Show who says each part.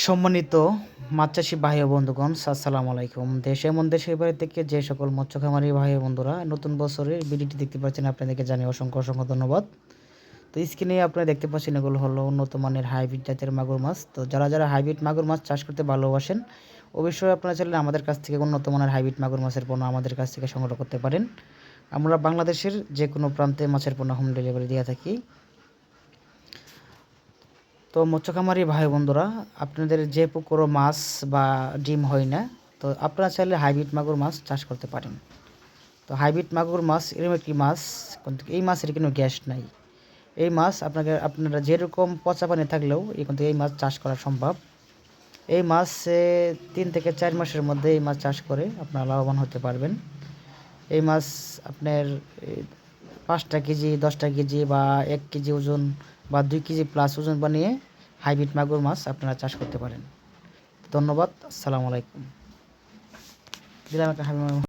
Speaker 1: সম্মানিত মাছ চাষি ভাই ও বন্ধুগণ, আসসালামু আলাইকুম। দেশ এবং দেশের বাইরে থেকে যে সকল মৎস্য খামারি ভাই ও বন্ধুরা নতুন বছরের ভিডিওটি দেখতে পাচ্ছেন, আপনাদেরকে জানিয়ে অসংখ্য অসংখ্য ধন্যবাদ। তো স্ক্রিনে আপনারা দেখতে পাচ্ছেন, এগুলো হলো উন্নত মানের হাইব্রিড জাতের মাগুর মাছ। তো যারা হাইব্রিড মাগুর মাছ চাষ করতে ভালোবাসেন, অবশ্যই আপনারা চাইলে আমাদের কাছ থেকে উন্নত মানের হাইব্রিড মাগুর মাছের পণ্য আমাদের কাছ থেকে সংগ্রহ করতে পারেন। আমরা বাংলাদেশের যে কোনো প্রান্তে মাছের পণ্য হোম ডেলিভারি দিয়ে থাকি। তো মৎস্য খামারি ভাই বন্ধুরা, আপনাদের যে পুকুরও মাছ বা ডিম হয় না, তো আপনারা চাইলে হাইব্রিড মাগুর মাছ চাষ করতে পারেন। তো হাইব্রিড মাগুর মাছ এরকম একটি মাছ, কিন্তু এই মাছের কোনো গ্যাস নাই। এই মাছ আপনারা যেরকম পচা পানি থাকলেও কিন্তু এই মাছ চাষ করা সম্ভব। এই মাছ 3 থেকে 4 মাসের মধ্যে এই মাছ চাষ করে আপনারা লাভবান হতে পারবেন। এই মাছ আপনার 5টা কেজি, 10টা কেজি বা 1 কেজি ওজন বা 2 কেজি প্লাস ওজন বানিয়ে হাইব্রিড মাগুর মাছ আপনারা চাষ করতে পারেন। ধন্যবাদ। আসসালামু আলাইকুম। দিলাম একটা